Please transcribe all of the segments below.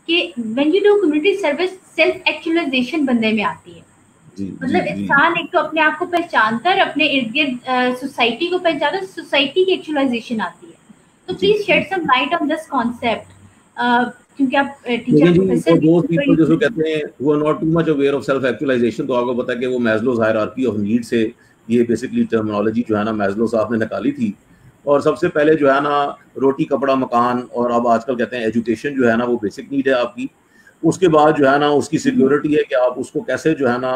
कि when you do community service self actualization बंदे में आती है। मतलब इंसान एक तो अपने आप को पहचानता है, अपने इर्द गिर्द सोसाइटी को पहचानता है, सोसाइटी की एक्चुअलाइजेशन आती है। तो please shed some light on this concept, क्योंकि आप टीचर प्रोफेसर दोस पीपल जो कहते हैं वो are not too much aware of self actualization, तो आपको पता है कि वो मैस्लोज हायरार्की ऑफ नीड से ये बेसिकली टर्मिनोलॉजी जो है ना मैस्लो साहब ने निकाली थी। और सबसे पहले जो है ना रोटी कपड़ा मकान, और अब आजकल कहते हैं एजुकेशन जो है ना वो बेसिक नीड है आपकी। उसके बाद जो है ना उसकी सिक्योरिटी है कि आप उसको कैसे जो है ना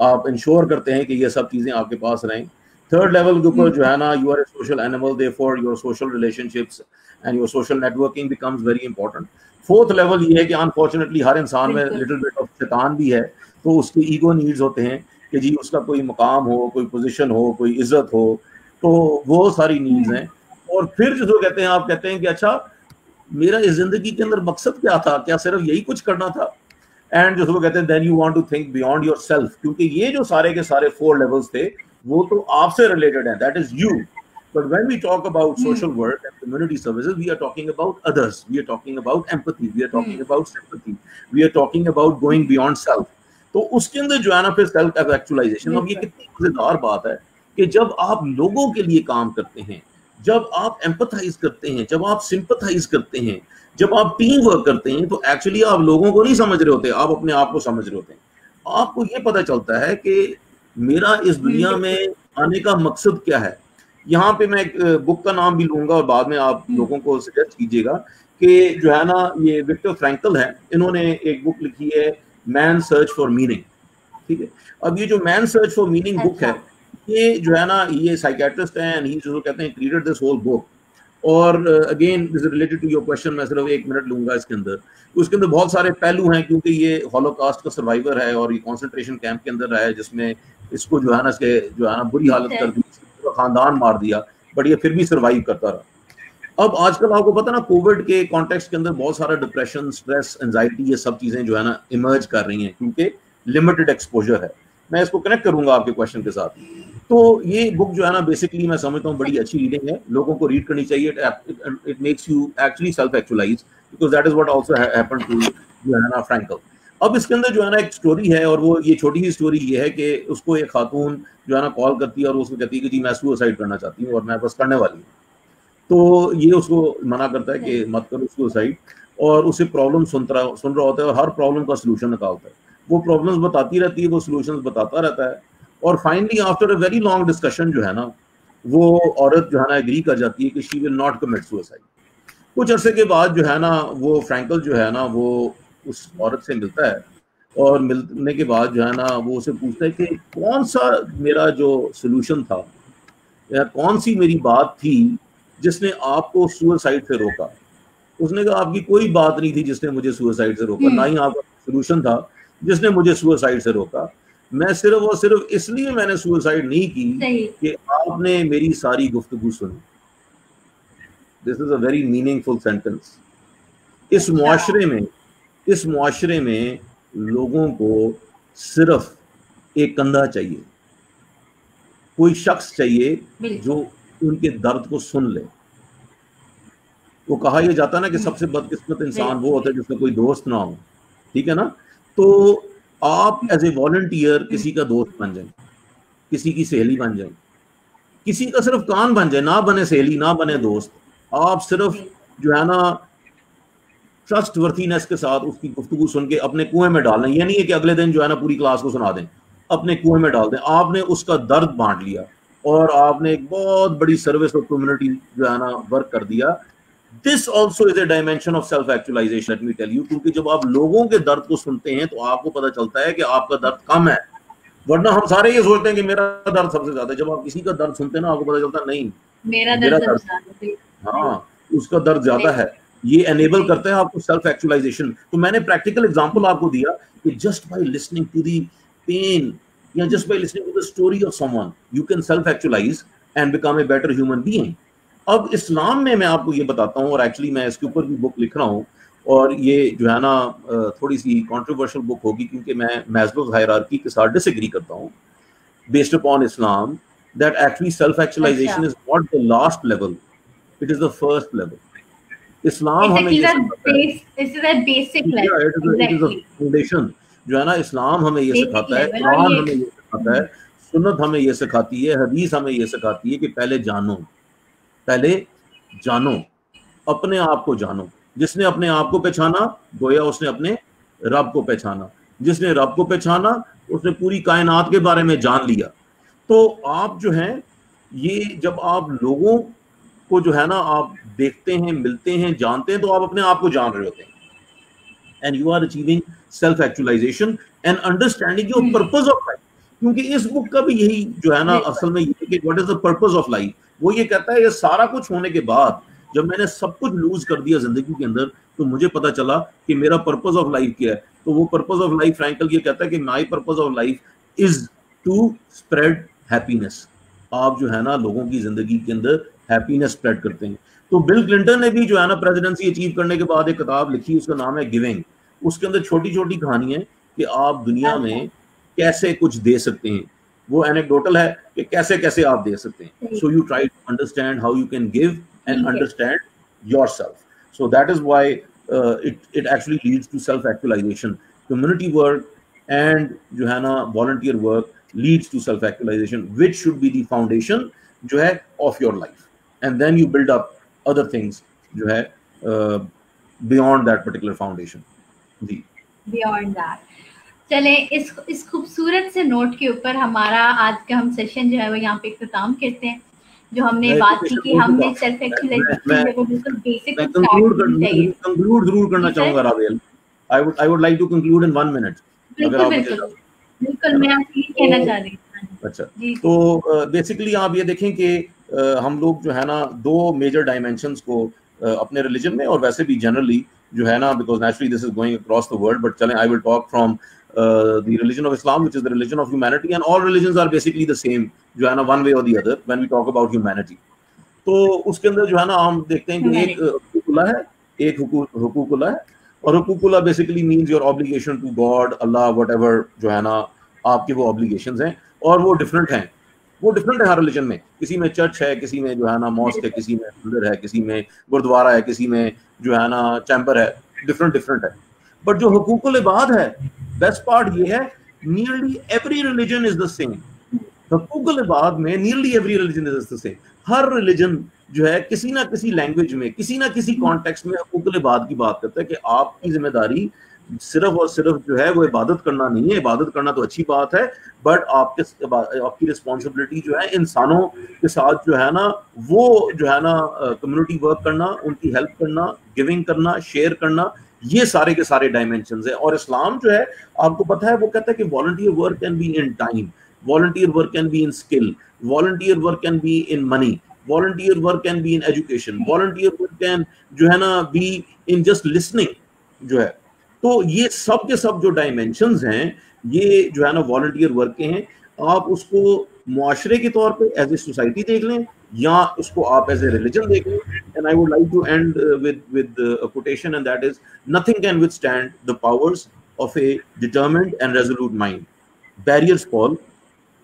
आप इंश्योर करते हैं कि ये सब चीजें आपके पास रहें। थर्ड लेवल के ऊपर जो है ना you are a social animal, therefore your social relationships and your social networking becomes very important. Fourth level ये है कि अनफॉर्चुनेटली हर इंसान में लिटिल बिट ऑफ शैतान भी है, तो उसके ईगो नीड्स होते हैं कि जी उसका कोई मकाम हो, कोई पोजीशन हो, कोई इज्जत हो, तो वो सारी नीड्स हैं। और फिर जो कहते हैं आप कहते हैं कि अच्छा मेरा इस जिंदगी के अंदर मकसद क्या था, क्या सिर्फ यही कुछ करना था? एंड जो कहते हैं then you want to think beyond yourself, क्योंकि ये जो सारे के सारे 4 लेवल्स थे वो तो आपसे रिलेटेड है, that is you. But when we talk about social work and community services, we are talking about others. We are talking about empathy. We are talking about sympathy. We are talking about going beyond self. तो उसके अंदर जो है ना फिर self actualisation. अब ये कितनी मजेदार बात है कि जब आप लोगों के लिए काम करते हैं, जब आप एम्पथाइज करते हैं, जब आप सिंपथाइज करते हैं, जब आप टीम वर्क करते हैं, तो एक्चुअली आप लोगों को नहीं समझ रहे होते, आप अपने आप को समझ रहे होते हैं। आपको ये पता चलता है कि मेरा इस दुनिया में आने का मकसद क्या है। यहाँ पे मैं एक बुक का नाम भी लूंगा और बाद में आप लोगों को सजेस्ट कीजिएगा कि जो है ना ये विक्टर फ्रैंकल है, इन्होंने एक बुक लिखी है मैन सर्च फॉर मीनिंग। ठीक है, अब ये जो man search for meaning book है, ये जो है ना ये साइकेट्रिस्ट हैं एंड ही जो कहते हैं क्रिएटेड दिस होल बुक। और again this is related to your question, मैं सिर्फ 1 मिनट लूंगा इसके अंदर। उसके अंदर बहुत सारे पहलू हैं, क्योंकि ये हॉलोकास्ट का सर्वाइवर है और ये कॉन्सेंट्रेशन कैंप के अंदर रहा है, जिसमें इसको जो है ना इसके जो है ना बुरी हालत कर दी, खानदान मार दिया, बट ये फिर भी सर्वाइव करता रहा। अब आजकल आपको पता ना कोविड के कॉन्टेक्स्ट के अंदर बहुत सारा डिप्रेशन, स्ट्रेस, एंजाइटी, ये सब चीजें जो है ना इमर्ज कर रही हैं, क्योंकि लिमिटेड एक्सपोजर है। मैं इसको कनेक्ट करूंगा आपके क्वेश्चन के साथ। तो ये बुक जो है ना बेसिकली मैं समझता हूँ बड़ी अच्छी रीडिंग है, लोगों को रीड करनी चाहिए। It makes you actually self actualize, because that is what also happened to जो है ना फ्रैंकल। अब इसके अंदर जो है ना एक स्टोरी है, और वो ये छोटी सी स्टोरी ये है कि उसको एक खातून जो है ना कॉल करती है और उसको कहती है कि जी मैं सुसाइड करना चाहती हूँ और मैं बस करने वाली हूँ। तो ये उसको मना करता है कि मत करो सुसाइड, और उसे प्रॉब्लम सुन रहा होता है और हर प्रॉब्लम का सोल्यूशन निकालता है। वो प्रॉब्लम्स बताती रहती है, वो सोल्यूशंस बताता रहता है, और finally after a very long discussion जो है ना वो औरत जो है ना एग्री कर जाती है कि she will not commit suicide. कुछ अरसे के बाद जो है ना वो फ्रैंकल जो है ना वो उस औरत से मिलता है, और मिलने के बाद जो है ना वो उसे पूछता है कि कौन सा मेरा जो सोल्यूशन था या कौन सी मेरी बात थी जिसने आपको सुसाइड से रोका। उसने कहा आपकी कोई बात नहीं थी जिसने मुझे सुसाइड से रोका, ना ही आपका सोल्यूशन था जिसने मुझे सुसाइड से रोका। मैं सिर्फ और सिर्फ इसलिए मैंने सुसाइड नहीं की कि आपने मेरी सारी गुफ्तगू सुनी। This is a very meaningful sentence. इस मुआशरे में लोगों को सिर्फ एक कंधा चाहिए, कोई शख्स चाहिए जो उनके दर्द को सुन ले। वो कहा यह जाता ना कि सबसे बदकिस्मत इंसान वो होता है जिसका कोई दोस्त ना हो, ठीक है ना। तो आप एज ए वॉलंटियर किसी का दोस्त बन जाए, किसी की सहेली बन जाए, किसी का सिर्फ कान बन जाए, ना बने सहेली ना बने दोस्त। आप सिर्फ जो है ना ट्रस्टवर्थीनेस के साथ उसकी गुफ्तगू सुन के अपने कुएं में डालना। ये नहीं है कि अगले दिन जो है ना पूरी क्लास को सुना दें, अपने कुएं में डाल दें। आपने उसका दर्द बांट लिया और आपने एक बहुत बड़ी सर्विस ऑफ कम्युनिटी जो है ना वर्क कर दिया। This also is a dimension of self actualization, let me tell you. क्योंकि जब आप लोगों के दर्द को सुनते हैं तो आपको पता चलता है कि आपका दर्द कम है, वरना हम सारे ये सोचते हैं कि मेरा दर्द सबसे ज्यादा है। जब आप किसी का दर्द सुनते हैं ना आपको पता चलता है नहीं मेरा दर्द, हाँ उसका दर्द ज्यादा है। ये एनेबल करता है आपको सेल्फ एक्चुअलाइजेशन। तो मैंने प्रैक्टिकल एग्जांपल आपको दिया कि just by listening to the pain या just by listening to the story of someone you can self actualize and become a better human being. अब इस्लाम में मैं आपको ये बताता हूँ, और एक्चुअली मैं इसके ऊपर भी बुक लिख रहा हूँ, और ये जो है ना थोड़ी सी कंट्रोवर्शियल बुक होगी क्योंकि मैं मैस्लोज हायरार्की के साथ डिसएग्री करता हूँ based upon Islam, that actually self actualization is not the last level, it is the first level. Islam हमें ये फाउंडेशन जो है ना, इस्लाम हमें ये सिखाता है, कुरान हमें ये सिखाता है, सुन्नत हमें ये सिखाती है, हदीस हमें ये सिखाती है कि पहले जानो, अपने आप को जानो। जिसने अपने आप को पहचाना गोया उसने अपने रब को पहचाना, जिसने रब को पहचाना उसने पूरी कायनात के बारे में जान लिया। तो आप जो हैं, ये जब आप लोगों को जो है ना आप देखते हैं, मिलते हैं, जानते हैं, तो आप अपने आप को जान रहे होते हैं, and you are achieving self actualization and understanding your purpose of life. क्योंकि इस बुक का भी यही जो है ना असल में ये कि what is the purpose of life. वो ये कहता है ये सारा कुछ होने के बाद जब मैंने सब कुछ लूज कर दिया जिंदगी के अंदर, तो मुझे पता चला कि मेरा पर्पस ऑफ लाइफ क्या है। तो वो पर्पस ऑफ लाइफ फ्रैंकल ये कहता है कि my purpose of life is to spread happiness. आप जो है ना लोगों की जिंदगी के अंदर हैप्पीनेस स्प्रेड करते हैं। तो बिल क्लिंटन ने भी जो है ना प्रेसिडेंसी अचीव करने के बाद एक किताब लिखी, उसका नाम है गिविंग। उसके अंदर छोटी छोटी कहानियां कि आप दुनिया में कैसे कुछ दे सकते हैं। वो एनेक्डोटल है कि कैसे कैसे आप दे सकते हैं। So you try to understand how you can give and understand yourself. So that is why it actually leads to self actualization. Community work and जो है ना volunteer work leads to self actualization, which should be the foundation जो है of your life, and then you build up other things जो है beyond that particular foundation. Ji, beyond that. चले इस खूबसूरत से नोट के ऊपर हमारा आज का हम सेशन जो है वो यहाँ पे इख्तिताम करते हैं। जो हमने बात की कि हमने सेल्फ एक्चुअलाइजेशन को बिल्कुल बेसिक कंक्लूड जरूर करना चाहूंगा Rawail. I would like to conclude in 1 minute. बिल्कुल मैं आपसे ये कहना चाह रही हूँ। अच्छा, तो बेसिकली आप ये देखें कि हम लोग जो है ना दो मेजर डायमेंशंस को अपने रिलीजन में और वैसे भी जनरली जो है ना, because naturally this is going across the world, but चलें I will talk from the religion of Islam, which is the religion of humanity, and all religions are basically the same जो है ना, one way or the other when we talk about humanity. तो उसके अंदर जो है ना हम देखते हैं कि एक हुकूकुल्लाह है, एक हुकूकुल्लाह है, और हुकूकुल्लाह basically means your obligation to God, Allah, whatever जो है ना आपके वो ऑब्लिगेशंस हैं, और वो डिफरेंट हैं। वो डिफरेंट है हर रिलीजन में। किसी में चर्च है, किसी में जो है ना मॉस्क है, किसी में मंदिर है, किसी में गुरुद्वारा है, किसी में जो है ना चैम्बर है, डिफरेंट है। बट जो हुकूकुल इबाद है, बेस्ट पार्ट ये है, nearly every religion is the same. हुकूकुल इबाद में nearly every religion is the same. हर रिलीजन जो है किसी ना किसी लैंग्वेज में, किसी ना किसी कॉन्टेक्स्ट में हुकूकुल इबाद की बात करता है कि आपकी जिम्मेदारी सिर्फ और सिर्फ जो है वो इबादत करना नहीं है। इबादत करना तो अच्छी बात है, बट आपकी रिस्पॉन्सिबिलिटी जो है इंसानों के साथ जो है ना, वो जो है ना कम्युनिटी वर्क करना, उनकी हेल्प करना, गिविंग करना, शेयर करना, ये सारे के सारे डायमेंशंस हैं। और इस्लाम जो है आपको पता है वो कहता है कि volunteer work can be in time, volunteer work can be in skill, volunteer work can be in money, volunteer work can be in education, volunteer work can जो है ना बी इन जस्ट लिसनिंग जो है। तो ये सब के सब जो डायमेंशंस हैं ये जो है ना वॉलंटियर वर्क के हैं। आप उसको मुआशरे के तौर पे एज ए सोसाइटी देख लें या उसको आप एज ए रिलीजन देख लें। And I would like to end with a quotation, and that is, nothing can withstand the powers of a determined and resolute mind. Barriers fall,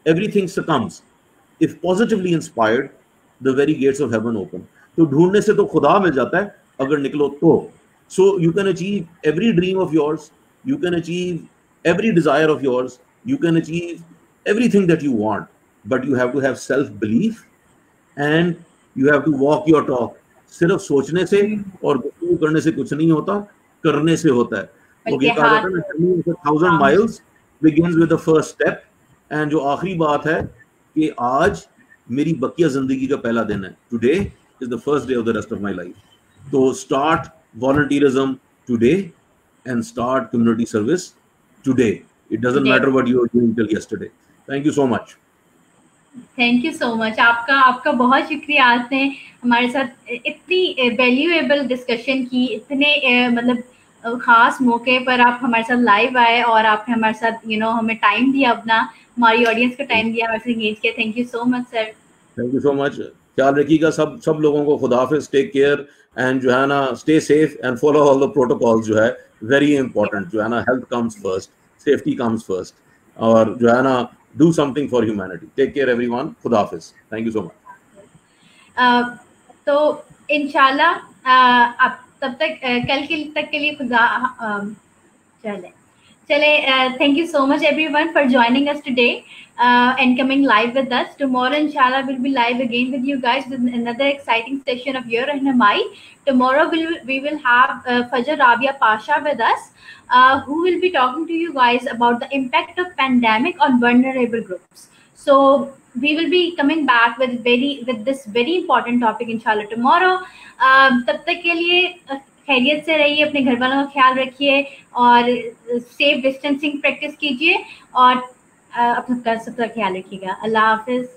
everything succumbs. If positively inspired, the very gates of heaven open. तो ढूंढने से तो खुदा मिल जाता है अगर निकलो तो। So you can achieve every dream of yours, you can achieve every desire of yours, you can achieve everything that you want, but you have to have self-belief and you have to walk your talk. सिर्फ सोचने से और गुफ्तगू करने से कुछ नहीं होता, करने से होता है। तो ये कहा जाता है ना, 1000 miles begins with the first step, and जो आखिरी बात है कि आज मेरी बकिया जिंदगी का पहला दिन है। Today is the first day of the rest of my life. तो start volunteerism today and start community service today. It doesn't matter what you were doing till yesterday. Thank you so much. Thank you so much. आपका बहुत शुक्रिया, आपने हमारे साथ इतनी valuable discussion की, इतने मतलब खास मौके पर आप हमारे साथ लाइव आए और आपने हमारे साथ हमें टाइम दिया, अपना हमारी ऑडियंस को टाइम दिया, हमारे से एंगेज किया। Thank you so much sir. Thank you so much. ख्याल रखिएगा सब लोगों को। खुदा हाफिज, टेक केयर एंड जो है ना stay safe and follow all the protocols. जो है वेरी इंपॉर्टेंट, जो है ना health comes first, safety comes first, और जो है ना do something for humanity. Take care everyone. Khuda Hafiz. Thank you so much. तो इंशाल्लाह आप तब तक कल के तक के लिए खुदा चले thank you so much everyone for joining us today and coming live with us. Tomorrow inshallah we'll be live again with you guys with another exciting session of Your Rahnamai. Tomorrow we will have Fajr Rabia Pasha with us who will be talking to you guys about the impact of pandemic on vulnerable groups. So we will be coming back with this very important topic inshallah tomorrow. तब तक के लिए खैरियत से रहिए, अपने घर वालों का ख्याल रखिए और सेफ डिस्टेंसिंग प्रैक्टिस कीजिए और अपना सबका ख्याल रखिएगा। अल्लाह हाफिज।